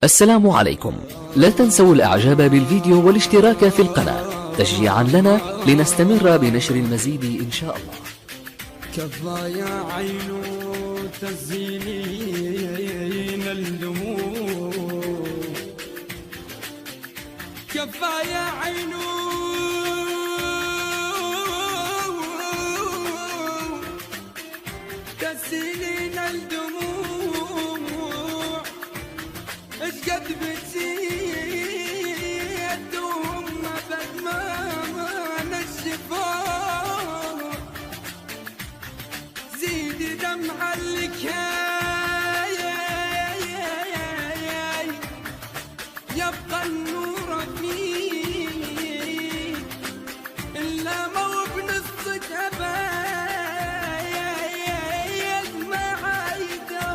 السلام عليكم. لا تنسوا الإعجاب بالفيديو والاشتراك في القناة تشجيعا لنا لنستمر بنشر المزيد إن شاء الله. كفى يا عين تزينين الدموع، كفى يا عين تزينين الدموع، اش قد بتزيد وهم بعد ما نشفوا، زيدي دمع الكاي يبقى النور فيه إلا مو بنص جبايد ما عايده،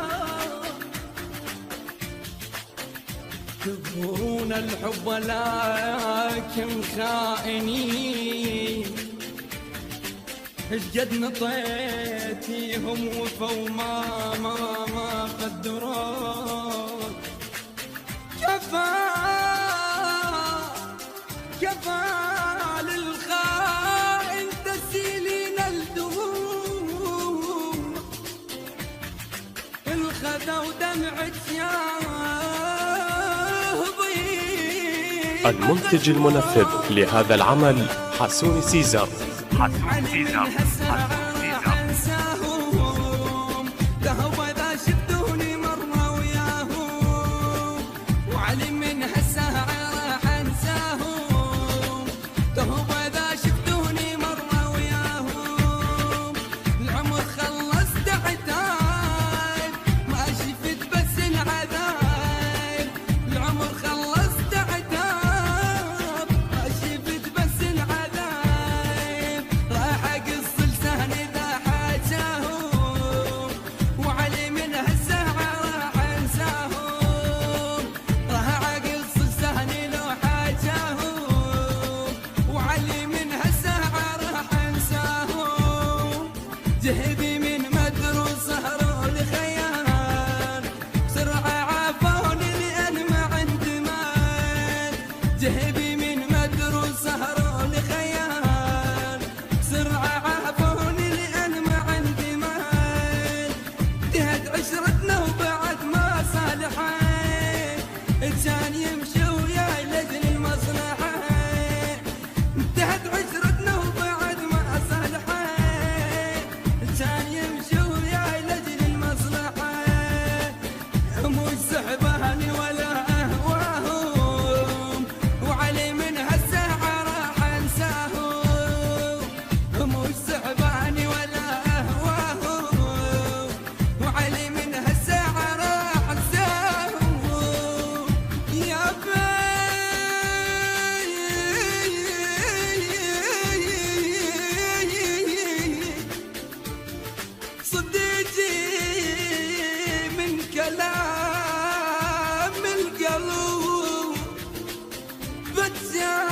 تظهرون الحب لكن خائنين، اش قد نطيتيهم وفوا ما قدروا، كفى للخائن تسيلين الدموع، الخذا ودمعك يا ضيق. المنتج المنفذ لهذا العمل حسون سيزر. جهدي من مدروس سهر لخيال، بسرعة عافوني لأن ما عندي مال، جهدي من مدروس سهر لخيال، بسرعة عافوني لأن ما عندي مال، انتهت عشرتنا وبعد ما صالحين، كان يمشي وياي لأجل المصلحة، انتهت عشرتنا وبعد ما صالحين، كان يمشي وياي لأجل المصلحة، مش سحباني ولا أهواهم، وعلي من هالساعة راح أنساهم، مش سحباني ولا أهواهم، وعلي من هالساعة راح أنساهم، يا صديقي من كلام القلب، بتجاه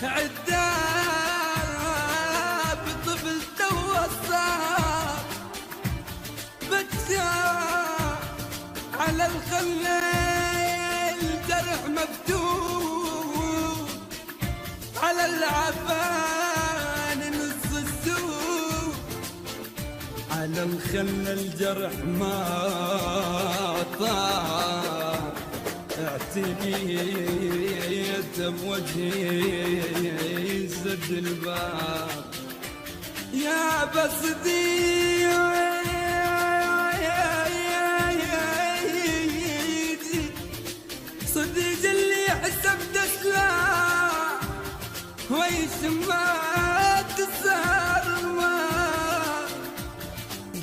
عذاب طفل توصل، بتجاه على الخليل جرح مفتوح، على العفان نص السوق، على الخل الجرح ما طار، اعتنيت بوجهي سد الباب، يا صديق اللي حسبت سلاح ويش ما تسهر ما،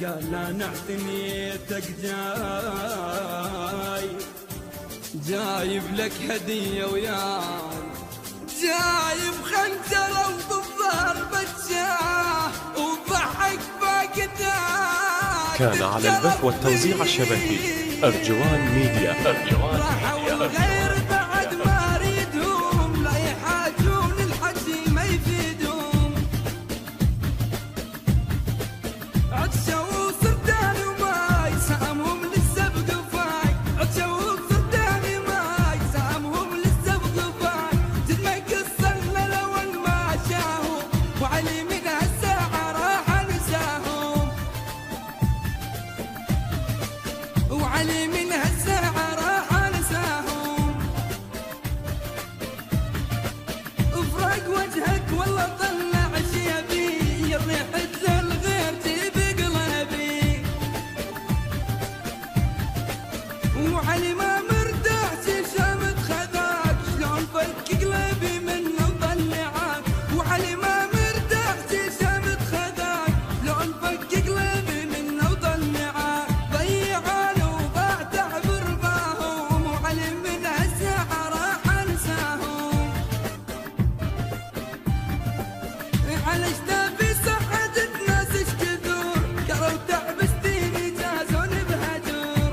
قال انا اعتنيتك جايب لك هدية وياي، جايب خنجرة وبالظهر بتشاه وضحك فاقداك. كان على البث والتوزيع الشبكي أرجوان ميديا. غير بعد ما اريدهم لا يحاجون الحكي ما يفيدهم، عطشوا وصردان وما يسامهم للسبق وفاق. وعلي من هالساعة راح انساهم. افرق وجهك والله طلع شيبي، ريحة للغير تجيب قلبي. وعلي ما مرتاح شامت خذاك، شلون فك قلبي منه وطلعك. وعلي ما مرتاح شامت خذاك، شلون فك قلبي منه وطلعك. ضيعاني وضاع تعب رباهم، وعلي من هالساعة راح انساهم. على اشتافي صحة ناس ايش كثر، كروا تعب سنين جازون بهجر.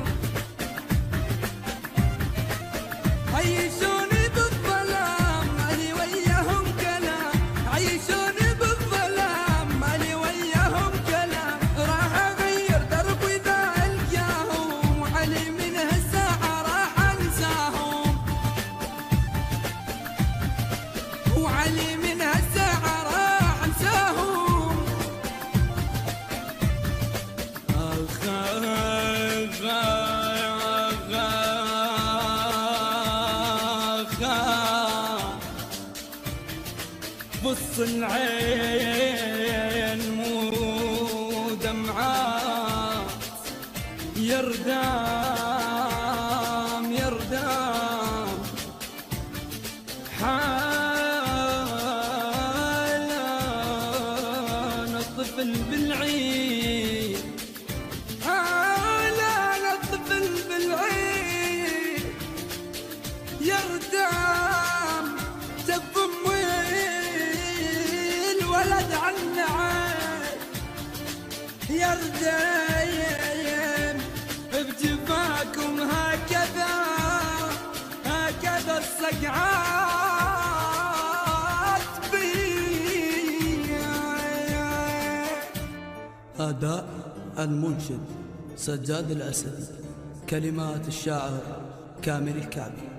عيشوني بالظلام مالي وياهم كلام، عيشوني بالظلام مالي وياهم كلام. راح اغير دربي ذا القاهم، وعلي من هالساعة راح انساهم. وعلي من هالساعة راح انساهم. بص العين مو دمعات، يردام يردام حالان الطفل بالعيد، حالان الطفل بالعيد. يردام تفم الولد عنعد، يردم بجفاكم هكذا هكذا الصقعات بي. أداء المنشد سجاد الأسد، كلمات الشاعر كامل الكعبي.